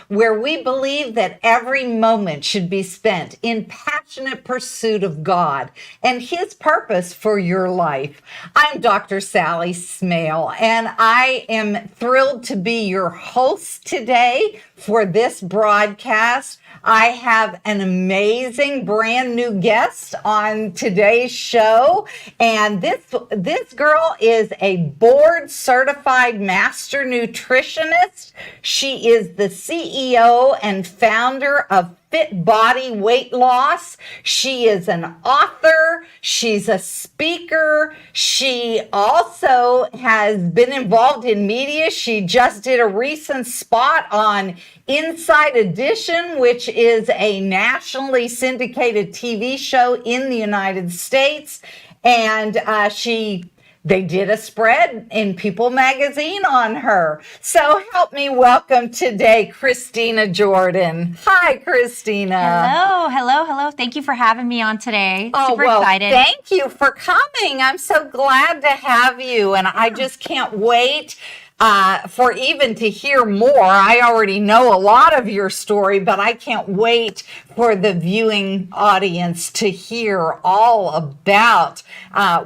where we believe that every moment should be spent in passionate pursuit of God and His purpose for your life. I'm Dr. Sally Smale, and I am thrilled to be your host today for this broadcast. I have an amazing brand new guest on today's show, and this girl is a board certified master nutritionist. She is the CEO and founder of Fit Body Weight Loss. She is an author. She's a speaker. She also has been involved in media. She just did a recent spot on Inside Edition, which is a nationally syndicated TV show in the United States. And they did a spread in People magazine on her. So help me welcome today, Christina Jordan. Hi, Christina. Hello. Thank you for having me on today. Super excited. Thank you for coming. I'm so glad to have you. And I just can't wait for even to hear more. I already know a lot of your story, but I can't wait for the viewing audience to hear all about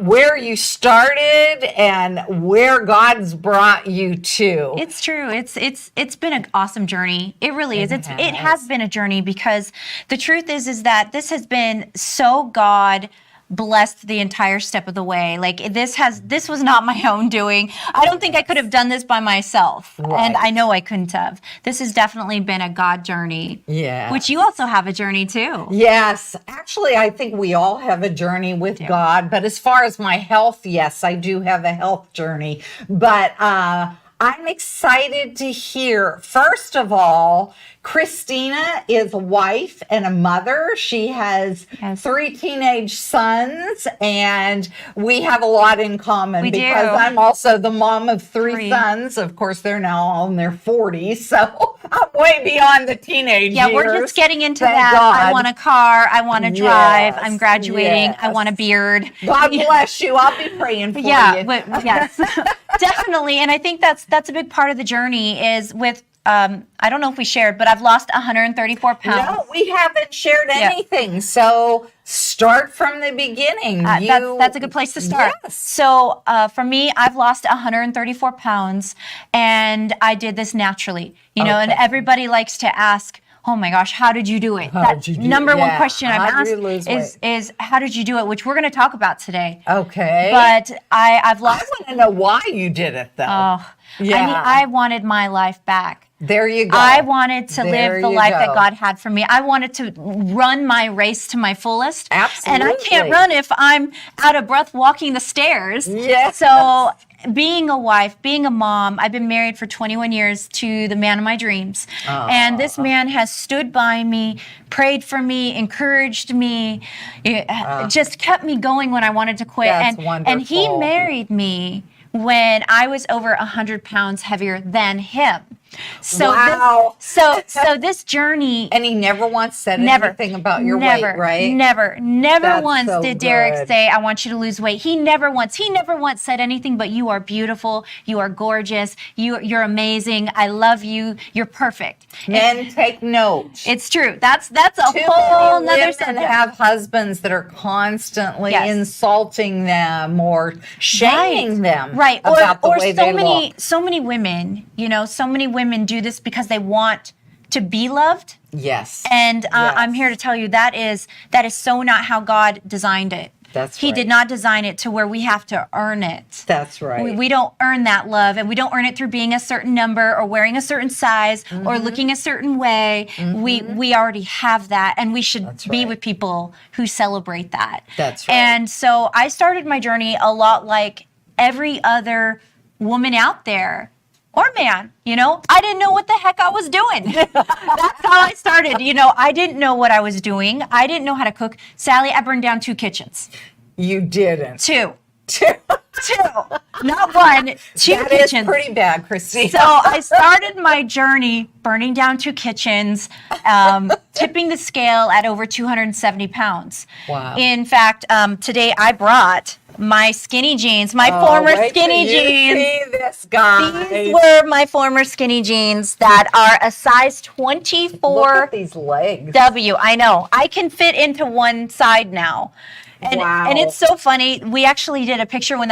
where you started and where God's brought you to. It's true. It's been an awesome journey. It really is. It has been a journey, because the truth is that this has been so God blessed the entire step of the way. Like this was not my own doing. I don't think I could have done this by myself. Right. And I know I couldn't have. This has definitely been a God journey. Yeah. Which you also have a journey too. Yes. Actually, I think we all have a journey with God. But as far as my health, yes, I do have a health journey. But I'm excited to hear, first of all, Christina is a wife and a mother. She has 3 teenage sons, and we have a lot in common because I'm also the mom of 3 sons. Of course, they're now all in their 40s, so I'm way beyond the teenage years. Yeah, we're just getting into that. God. I want a car. I want to drive. I'm graduating. I want a beard. God bless you. I'll be praying for you. Yes, definitely. And I think that's a big part of the journey is with, I don't know if we shared, but I've lost 134 pounds. No, we haven't shared anything. So start from the beginning. That's a good place to start. Yes. So for me, I've lost 134 pounds, and I did this naturally. And everybody likes to ask, oh my gosh, how did you do it? Number one question I'm asked is how did you do it? Which we're going to talk about today. Okay. But I've lost. I want to know why you did it, though. Oh, yeah. I wanted my life back. There you go. I wanted to live the life that God had for me. I wanted to run my race to my fullest. Absolutely. And I can't run if I'm out of breath walking the stairs. Yes. So being a wife, being a mom, I've been married for 21 years to the man of my dreams. And this man has stood by me, prayed for me, encouraged me, just kept me going when I wanted to quit. That's wonderful. And he married me when I was over 100 pounds heavier than him. So wow. So this journey, and he never once said anything about your weight, right? Never once did Derek say, "I want you to lose weight." He never once said anything but, "You are beautiful, you are gorgeous, you're amazing. I love you. You're perfect." Men, take note. It's true. That's a whole nother subject. Have husbands that are constantly insulting them or shaming them, right? About the way they look. So many women, so many women do this because they want to be loved. Yes. And I'm here to tell you that is so not how God designed it. He did not design it to where we have to earn it. That's right. We don't earn that love, and we don't earn it through being a certain number or wearing a certain size or looking a certain way. We already have that, and we should be with people who celebrate that. That's right. And so I started my journey a lot like every other woman out there. Or man, I didn't know what the heck I was doing. That's how I started. I didn't know what I was doing. I didn't know how to cook. Sally, I burned down 2 kitchens. You didn't. 2. Not 1, 2 that kitchens. That is pretty bad, Christina. So I started my journey burning down 2 kitchens, tipping the scale at over 270 pounds. Wow. In fact, today I brought my skinny jeans, my former wait till skinny you jeans. see this, guys. These were my former skinny jeans that are a size 24 Look at these legs. W. I know. I can fit into one side now. And, Wow. and it's so funny. We actually did a picture when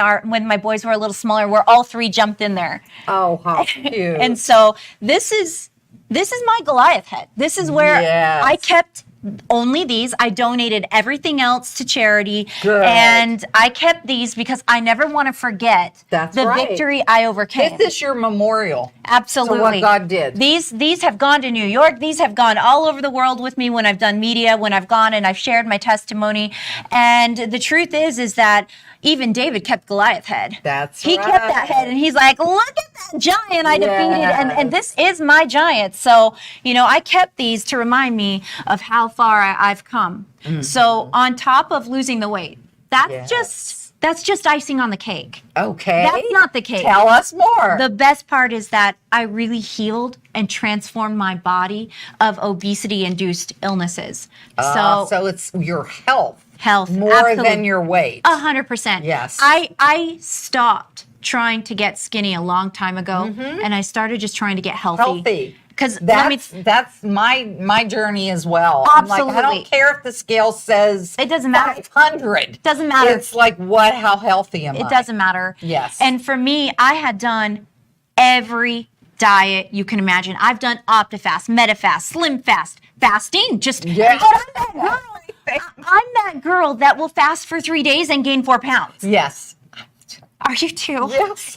my boys were a little smaller where all three jumped in there. Oh, how cute. And so this is my Goliath head. This is where Yes. I kept only these. I donated everything else to charity. Good. And I kept these because I never want to forget That's the right. victory I overcame. This is your memorial. Absolutely. To what God did. These have gone to New York. These have gone all over the world with me when I've done media, when I've gone and I've shared my testimony. And the truth is that even David kept Goliath head. He kept that head, and he's like, look at that giant I defeated. And this is my giant. So, I kept these to remind me of how far I've come. Mm-hmm. So on top of losing the weight, that's just icing on the cake. Okay. That's not the cake. Tell us more. The best part is that I really healed and transformed my body of obesity-induced illnesses. So it's your health more absolutely. than your weight. 100%. Yes. I stopped trying to get skinny a long time ago, and I started just trying to get healthy. Because that's my journey as well. Absolutely. I'm like, I don't care if the scale says it doesn't matter. 500. Doesn't matter. It's like, how healthy am I? It doesn't matter. Yes. And for me, I had done every diet you can imagine. I've done OptiFast, MetaFast, Slim Fast, fasting. I'm that girl that will fast for 3 days and gain 4 pounds. Yes. Are you too? Yes.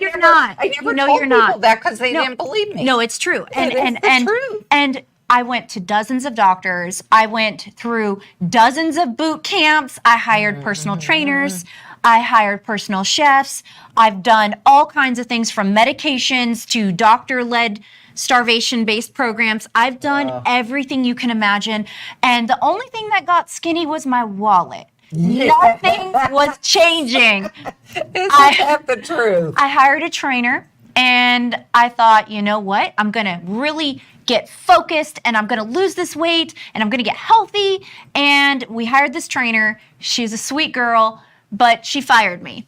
You're not. I never told people that because they didn't believe me. No, it's true. Truth. And I went to dozens of doctors. I went through dozens of boot camps. I hired personal trainers. I hired personal chefs. I've done all kinds of things from medications to doctor-led starvation-based programs. I've done everything you can imagine. And the only thing that got skinny was my wallet. Nothing was changing. Isn't that the truth? I hired a trainer and I thought, you know what? I'm going to really get focused and I'm going to lose this weight and I'm going to get healthy. And we hired this trainer. She's a sweet girl, but she fired me.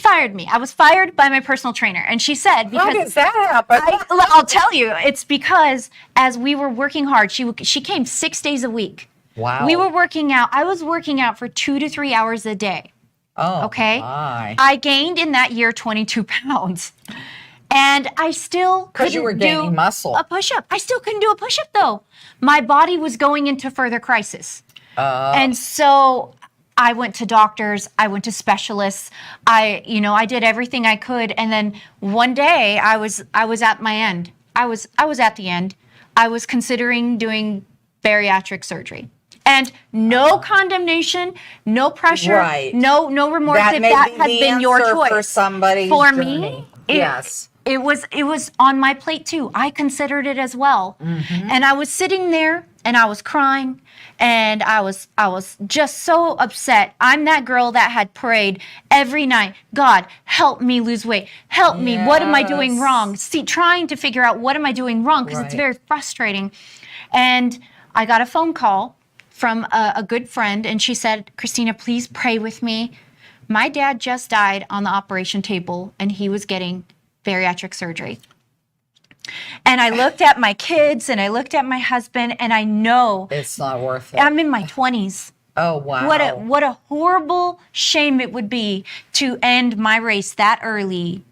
I was fired by my personal trainer. And she said, how does that happen? I'll tell you, it's because as we were working hard, she came 6 days a week. Wow. We were working out. I was working out for 2 to 3 hours a day. Oh, okay. My. I gained in that year 22 pounds. And I still couldn't you were gaining muscle. A push-up. I still couldn't do a push-up though. My body was going into further crisis. And so I went to doctors, I went to specialists. I did everything I could, and then one day I was at my end. I was at the end. I was considering doing bariatric surgery. And no condemnation, no pressure, no remorse if that has been your choice. For somebody's me, yes. It was on my plate too. I considered it as well. And I was sitting there and I was crying and I was just so upset. I'm that girl that had prayed every night, God, help me lose weight. Help me. What am I doing wrong? Trying to figure out what am I doing wrong because it's very frustrating. And I got a phone call from a good friend and she said, Christina, please pray with me. My dad just died on the operation table and he was getting bariatric surgery. And I looked at my kids and I looked at my husband and I know it's not worth it. I'm in my 20s. Oh, wow. What a horrible shame it would be to end my race that early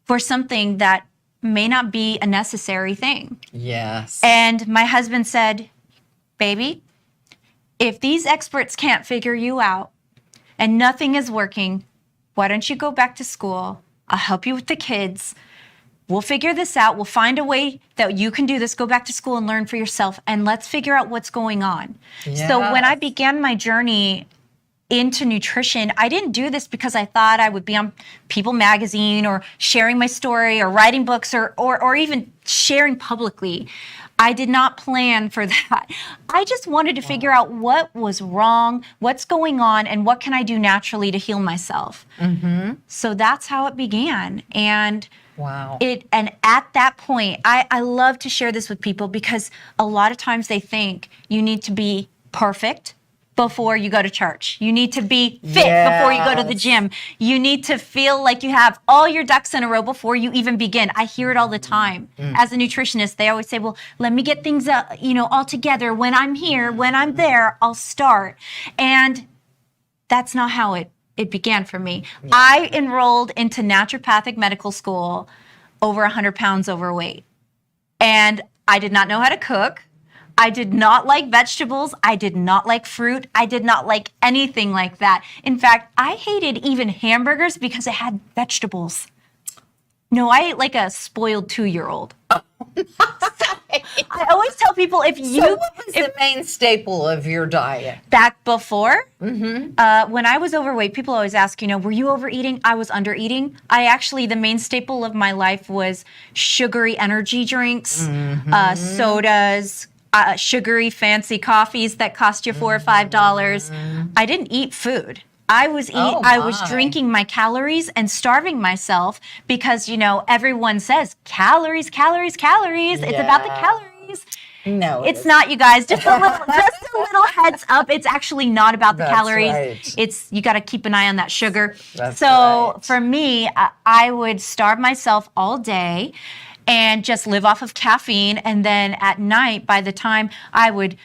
for something that may not be a necessary thing. Yes. And my husband said, baby, if these experts can't figure you out and nothing is working, why don't you go back to school? I'll help you with the kids. We'll figure this out. We'll find a way that you can do this. Go back to school and learn for yourself, and let's figure out what's going on. Yes. So when I began my journey into nutrition, I didn't do this because I thought I would be on People magazine or sharing my story or writing books or even sharing publicly. I did not plan for that. I just wanted to figure out what was wrong, what's going on, and what can I do naturally to heal myself. So that's how it began. And wow. And at that point, I love to share this with people because a lot of times they think you need to be perfect before you go to church. You need to be fit before you go to the gym. You need to feel like you have all your ducks in a row before you even begin. I hear it all the time. As a nutritionist, they always say, well, let me get things all together. When I'm here, when I'm there, I'll start. And that's not how it began for me. Yeah. I enrolled into naturopathic medical school over 100 pounds overweight. And I did not know how to cook. I did not like vegetables. I did not like fruit. I did not like anything like that. In fact, I hated even hamburgers because it had vegetables. No, I ate like a spoiled 2-year-old. I always tell people what was the main staple of your diet? Back before, when I was overweight, people always ask, were you overeating? I was undereating. The main staple of my life was sugary energy drinks, sodas, sugary fancy coffees that cost you $4 or $5. I didn't eat food. I was drinking my calories and starving myself because, everyone says calories, calories, calories. Yeah. It's about the calories. No, it's not, you guys. Just a little heads up. It's actually not about the calories. Right. You got to keep an eye on that sugar. For me, I would starve myself all day and just live off of caffeine. And then at night, by the time I would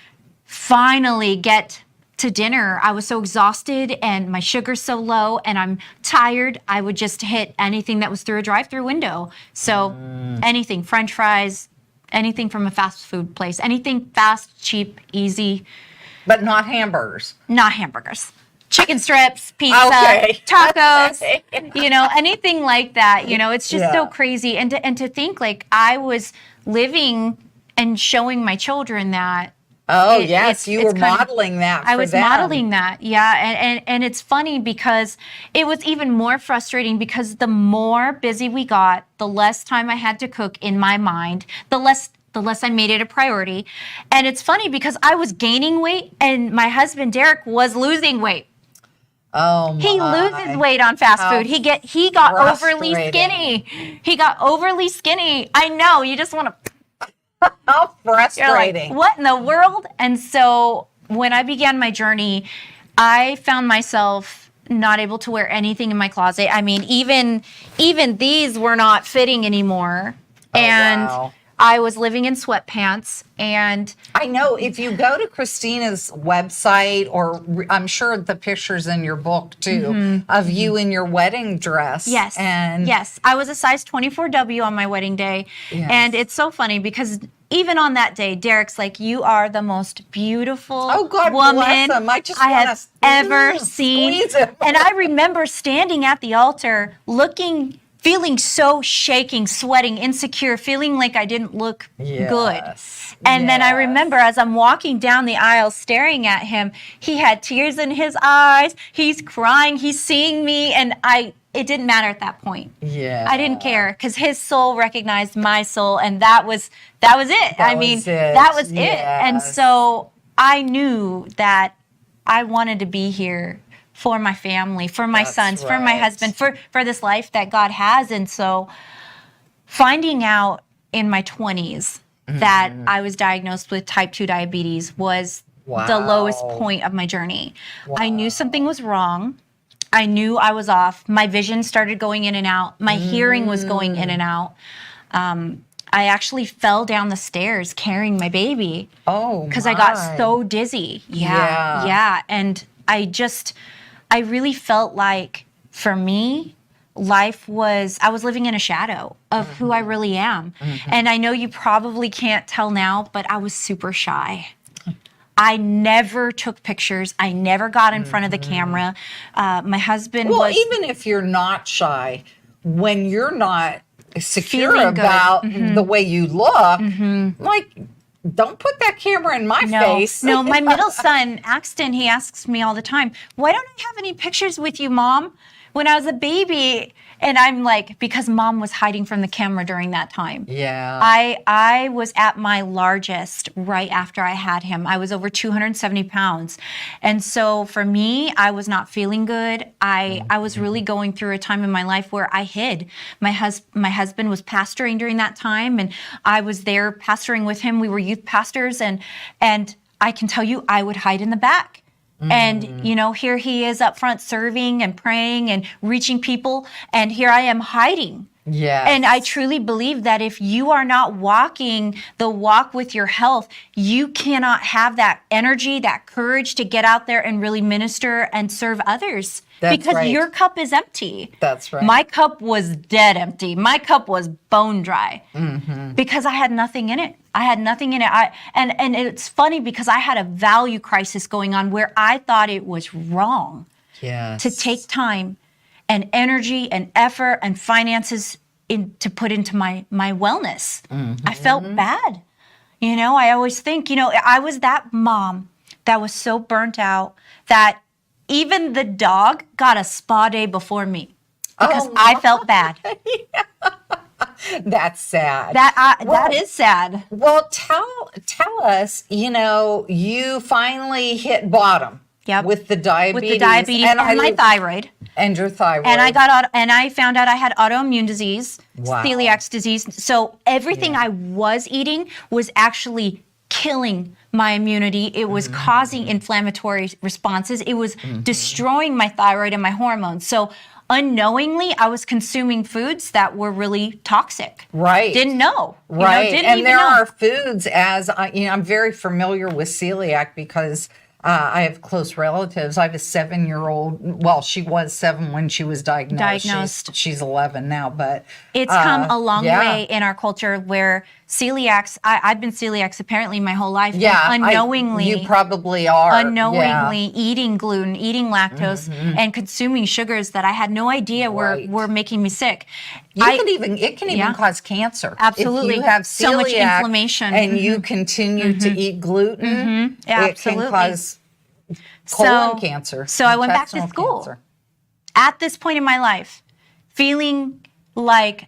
finally get to dinner, I was so exhausted and my sugar's so low and I'm tired, I would just hit anything that was through a drive-through window. So anything, French fries, anything from a fast food place, anything fast, cheap, easy. But not hamburgers. Not hamburgers. Chicken strips, pizza, tacos, anything like that. It's just so crazy. And to think like I was living and showing my children that. Oh, yes, you were modeling that for them. I was modeling that, yeah. And it's funny because it was even more frustrating because the more busy we got, the less time I had to cook in my mind, the less I made it a priority. And it's funny because I was gaining weight and my husband, Derek, was losing weight. Oh, my. He loses weight on fast food. He got overly skinny. He got overly skinny. I know, you just want to... How frustrating. Like, what in the world? And so when I began my journey, I found myself not able to wear anything in my closet. I mean, even these were not fitting anymore. Wow. I was living in sweatpants. And I know if you go to Christina's website, or I'm sure the pictures in your book too, of you in your wedding dress. Yes. Yes. I was a size 24W on my wedding day. Yes. And it's so funny because even on that day, Derek's like, you are the most beautiful woman I have ever seen. And I remember standing at the altar feeling so shaking, sweating, insecure, feeling like I didn't look good. And then I remember as I'm walking down the aisle staring at him, he had tears in his eyes, he's crying, he's seeing me, and it didn't matter at that point. Yeah. I didn't care because his soul recognized my soul, and that was it. That was it. And so I knew that I wanted to be here for my family, for my sons, for my husband, for this life that God has. And so finding out in my 20s that I was diagnosed with type 2 diabetes was the lowest point of my journey. I knew something was wrong. I knew I was off. My vision started going in and out. My hearing was going in and out. I actually fell down the stairs carrying my baby. Oh, because I got so dizzy. Yeah. And I really felt like, for me, I was living in a shadow of who I really am. And I know you probably can't tell now, but I was super shy. I never took pictures. I never got in front of the camera. My huzband was... Well, even if you're not shy, when you're not secure about the way you look, like... Don't put that camera in my face. No, my middle son, Axton, he asks me all the time, why don't I have any pictures with you, Mom? When I was a baby. And I'm like, because Mom was hiding from the camera during that time. Yeah. I was at my largest right after I had him. I was over 270 pounds. And so for me, I was not feeling good. I was really going through a time in my life where I hid. My husband was pastoring during that time, and I was there pastoring with him. We were youth pastors, and I can tell you, I would hide in the back. And, you know, here he is up front serving and praying and reaching people. And here I am hiding. Yeah. And I truly believe that if you are not walking the walk with your health, you cannot have that energy, that courage to get out there and really minister and serve others. That's because right. your cup is empty. That's right. My cup was dead empty. My cup was bone dry because I had nothing in it. I had nothing in it. And it's funny because I had a value crisis going on where I thought it was wrong to take time and energy and effort and finances to put into my wellness. I felt bad. You know, I always think, you know, I was that mom that was so burnt out that even the dog got a spa day before me because I felt bad. That's sad. That is sad. Well, tell us, you know, you finally hit bottom. Yep. With the diabetes. And my thyroid. And your thyroid. And I found out I had autoimmune disease, celiac disease. So everything I was eating was actually killing my immunity. It was causing inflammatory responses. It was destroying my thyroid and my hormones. So unknowingly, I was consuming foods that were really toxic. Right. Didn't know. Right. Didn't and even there know. are foods I'm very familiar with celiac because I have close relatives. I have a 7-year-old. Well, she was 7 when she was diagnosed. She's 11 now, but it's come a long way in our culture where celiacs, I've been celiacs apparently my whole life. Yeah. Unknowingly. You probably are. Unknowingly eating gluten, eating lactose, and consuming sugars that I had no idea were making me sick. It can even cause cancer. Absolutely. If you have celiac so much inflammation. and you continue to eat gluten, it can cause colon cancer. So I went back to intestinal school cancer. at this point in my life, feeling like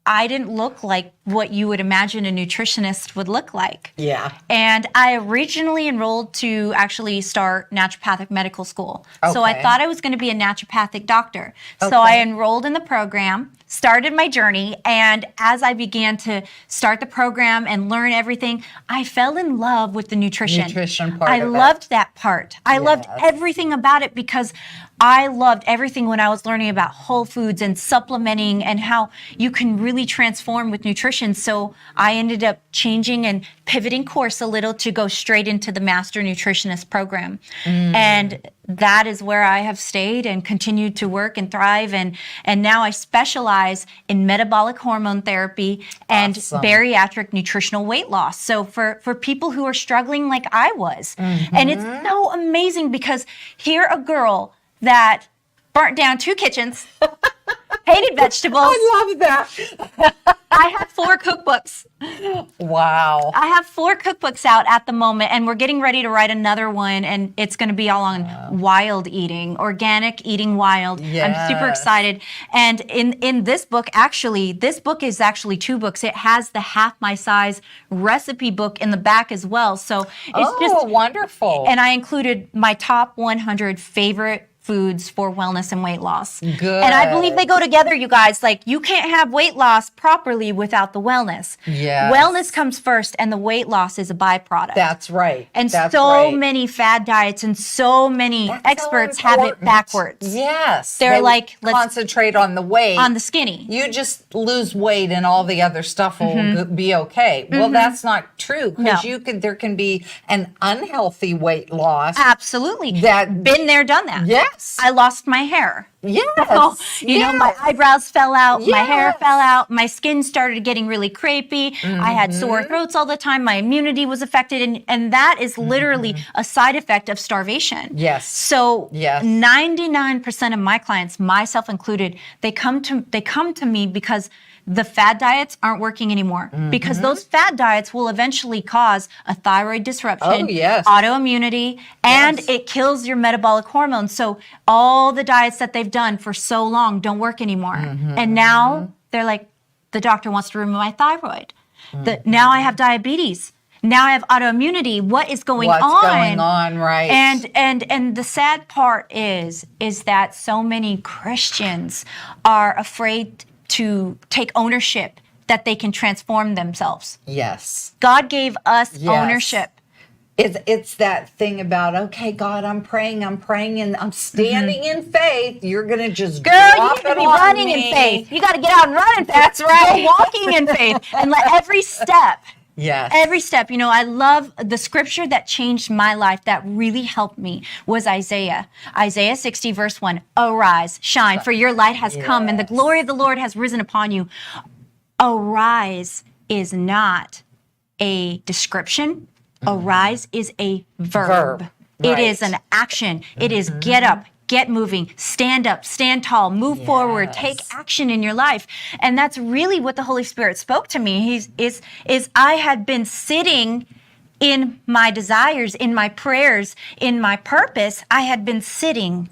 I didn't look like what you would imagine a nutritionist would look like. Yeah. And I originally enrolled to actually start naturopathic medical school. So I thought I was going to be a naturopathic doctor. So I enrolled in the program, started my journey, and as I began to start the program and learn everything, I fell in love with the nutrition. I loved that part. I loved everything about it because I loved everything when I was learning about whole foods and supplementing and how you can really transform with nutrition. So I ended up changing and pivoting course a little to go straight into the Master Nutritionist program. And that is where I have stayed and continued to work and thrive. And now I specialize in metabolic hormone therapy and bariatric nutritional weight loss. So for people who are struggling like I was. And it's so amazing because here a girl that burnt down 2 kitchens, hated vegetables. I love that. I have 4 cookbooks. Wow. I have 4 cookbooks out at the moment, and we're getting ready to write another one, and it's going to be all on wild eating, organic eating wild. I'm super excited. And in this book, this book is actually 2 books. It has the half my size recipe book in the back as well. So it's just wonderful. And I included my top 100 favorite foods for wellness and weight loss. Good. And I believe they go together, you guys. Like, you can't have weight loss properly without the wellness. Yes. Wellness comes first, and the weight loss is a byproduct. That's right. And That's so many fad diets and so many experts have it backwards. Yes. They're like, let's concentrate on the weight. on the skinny. You just lose weight and all the other stuff will be okay. Well, that's not true because there can be an unhealthy weight loss. Absolutely. That been there, done that. Yes. I lost my hair. Yes. So, you know, my eyebrows fell out, my hair Yes. fell out, my skin started getting really crepey. I had sore throats all the time. My immunity was affected. And that is literally a side effect of starvation. Yes. So 99% of my clients, myself included, they come to me because the fad diets aren't working anymore because those fad diets will eventually cause a thyroid disruption, autoimmunity, and it kills your metabolic hormones. So all the diets that they've done for so long don't work anymore. And now they're like, the doctor wants to remove my thyroid. Now I have diabetes. Now I have autoimmunity. What is going on? What's going on, right? And the sad part is that so many Christians are afraid to take ownership that they can transform themselves. Yes. God gave us ownership It's that thing about, okay, God, I'm praying, and I'm standing in faith. You're gonna just Girl, you drop need to it be on running me. in faith. You got to get out and run in faith. That's right. Go walking in faith and let every step. Yes. Every step, I love the scripture that changed my life, that really helped me, was Isaiah 60, verse 1. Arise, shine, for your light has come, and the glory of the Lord has risen upon you. Arise is not a description. Arise is a verb. It is an action. It is get up, get moving, stand up, stand tall, move forward, take action in your life. And that's really what the Holy Spirit spoke to me. Is I had been sitting in my desires, in my prayers, in my purpose. I had been sitting,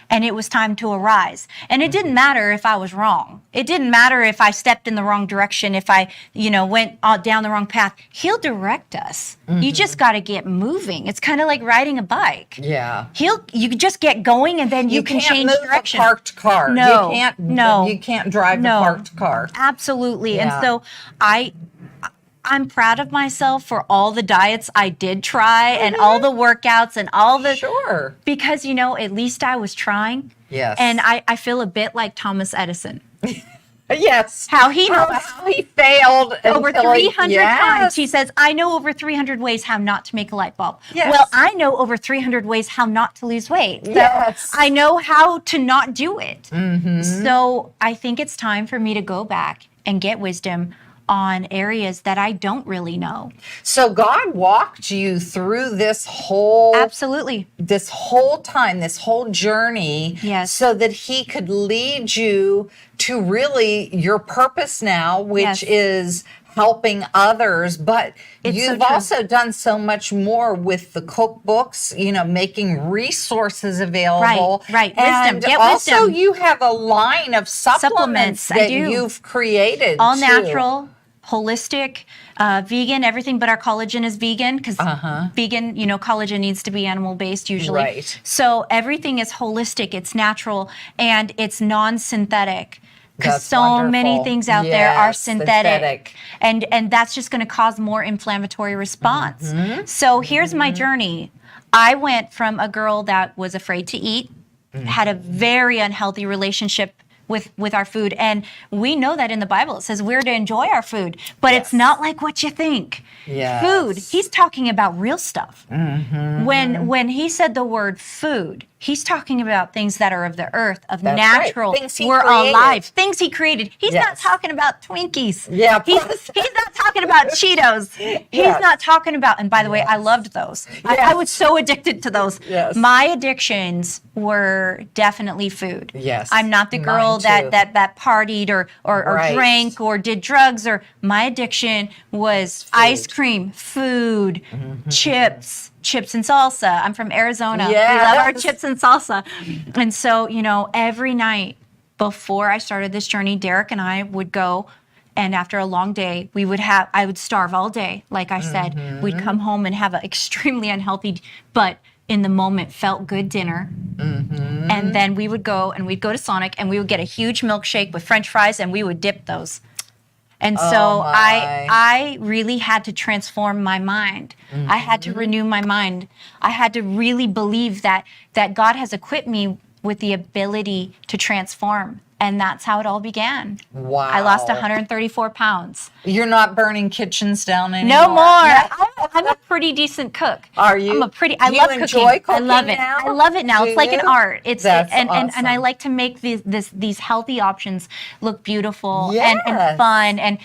and it was time to arise. And it didn't matter if I was wrong. It didn't matter if I stepped in the wrong direction, if I, went down the wrong path. He'll direct us. You just got to get moving. It's kind of like riding a bike. Yeah. You just get going, and then you can change move direction. A parked car. No. You can't drive a parked car. Absolutely. Yeah. And so I'm proud of myself for all the diets I did try and all the workouts and all the... Sure. Because, at least I was trying. Yes. And I feel a bit like Thomas Edison. Yes. How he failed over 300 times. He says, I know over 300 ways how not to make a light bulb. Yes. Well, I know over 300 ways how not to lose weight. So Yes. I know how to not do it. So I think it's time for me to go back and get wisdom on areas that I don't really know. So God walked you through this whole Absolutely. This whole time, this whole journey, Yes. so that he could lead you to really your purpose now, which Yes. is helping others. But It's you've so true. also done so much more with the cookbooks, making resources available. Right. And Wisdom. Get also wisdom. you have a line of supplements I that do. you've created. All too. natural, holistic, vegan, everything but our collagen is vegan, because vegan, collagen needs to be animal-based usually. Right. So everything is holistic, it's natural, and it's non-synthetic. Because That's so many wonderful. things out there are Yes, synthetic. And that's just going to cause more inflammatory response. So here's my journey. I went from a girl that was afraid to eat, had a very unhealthy relationship with our food. And we know that in the Bible, it says we're to enjoy our food, but it's not like what you think. Yes. Food, he's talking about real stuff. When he said the word food, he's talking about things that are of the earth, of That's natural. right. Things he We're created. alive. Things he created. He's not Yes. talking about Twinkies. Yeah. He's not talking about Cheetos. He's Yes. not talking about, and by the way, I loved those. I was so addicted to those. Yes. My addictions were definitely food. Yes. I'm not the girl Mine too. that partied or Right. drank or did drugs. Or my addiction was ice cream, food, chips and salsa. I'm from Arizona. We love our Yes. chips and salsa. And so, every night before I started this journey, Derek and I would go, and after a long day, I would starve all day. Like I said, we'd come home and have an extremely unhealthy, but in the moment felt good dinner. And then we would go to Sonic, and we would get a huge milkshake with French fries, and we would dip those. And so I really had to transform my mind. I had to renew my mind. I had to really believe that God has equipped me with the ability to transform. And that's how it all began. Wow. I lost 134 pounds. You're not burning kitchens down anymore. No more. I'm a pretty decent cook. Are you? I Do love you enjoy cooking. I love it. now? I love it now. Do It's like an you? art. That's and awesome. I like to make these healthy options look beautiful Yes. and fun. And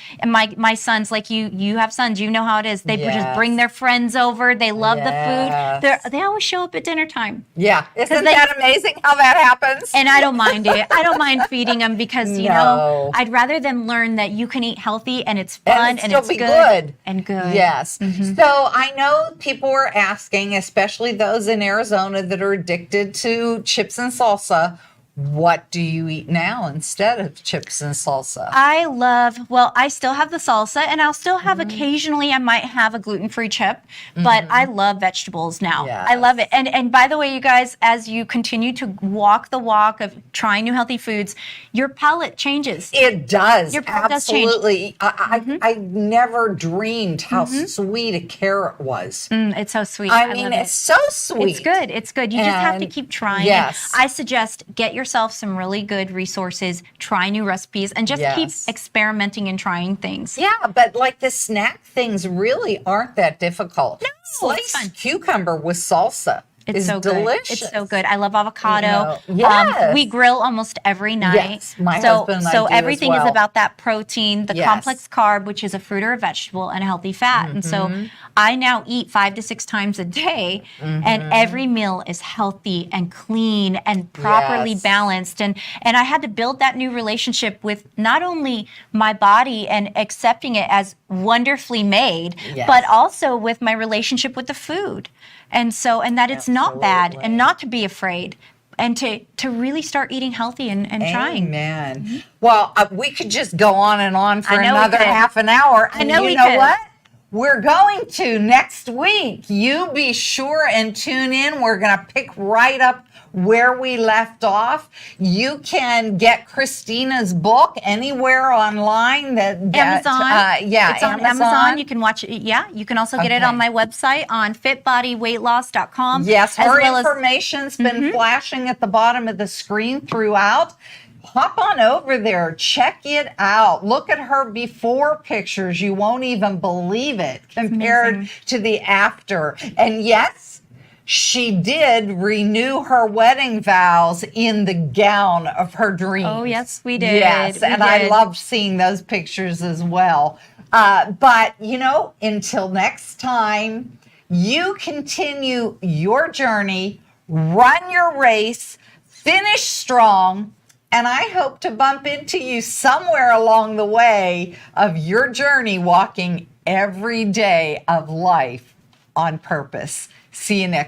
my sons, like you have sons, you know how it is. They just Yes. bring their friends over. They love the Yes. food. They always show up at dinner time. Yeah. Isn't they- that amazing how that happens? And I don't mind it. I don't mind feeding them because, No. I'd rather them learn that you can eat healthy and it's fun and still it's be good. And good. Yes. So I know people were asking, especially those in Arizona that are addicted to chips and salsa, What do you eat now instead of chips and salsa? I still have the salsa, and I'll still have occasionally, I might have a gluten-free chip, but I love vegetables now. Yes. I love it. And by the way, you guys, as you continue to walk the walk of trying new healthy foods, your palate changes. It does. Your palate does change. Absolutely. I never dreamed how sweet a carrot was. It's so sweet. I mean, love it's so sweet. It's good. It's good. You just have to And keep trying. yes. And I suggest get yourself some really good resources, try new recipes, and just keep Yes. experimenting and trying things. Yeah, but like the snack things really aren't that difficult. No, it's fun. Sliced cucumber with salsa It's is so delicious. good. It's so good. I love avocado. Yes. We grill almost every night. Yes, my husband and I So do as everything well. is about that protein, the Yes. complex carb, which is a fruit or a vegetable, and a healthy fat. And so I now eat 5 to 6 times a day, and every meal is healthy and clean and properly Yes. balanced. And I had to build that new relationship with not only my body and accepting it as wonderfully made, Yes. but also with my relationship with the food. And that it's not bad, Absolutely. and not to be afraid, and to really start eating healthy and trying. Amen. Well, we could just go on and on for I know we another could. half an hour. And know you we know could. what? We're going to next week. You be sure and tune in. We're going to pick right up where we left off. You can get Christina's book anywhere online. Amazon. It's on Amazon. You can watch it. Yeah. You can also get it on Okay. my website on fitbodyweightloss.com. Yes, as her well as- information's been flashing at the bottom of the screen throughout. Hop on over there, check it out. Look at her before pictures. You won't even believe it compared to the after. And yes, she did renew her wedding vows in the gown of her dreams. Oh, yes, we did. Yes, We and I did. loved seeing those pictures as well. But, until next time, you continue your journey, run your race, finish strong, and I hope to bump into you somewhere along the way of your journey walking every day of life on purpose. See you next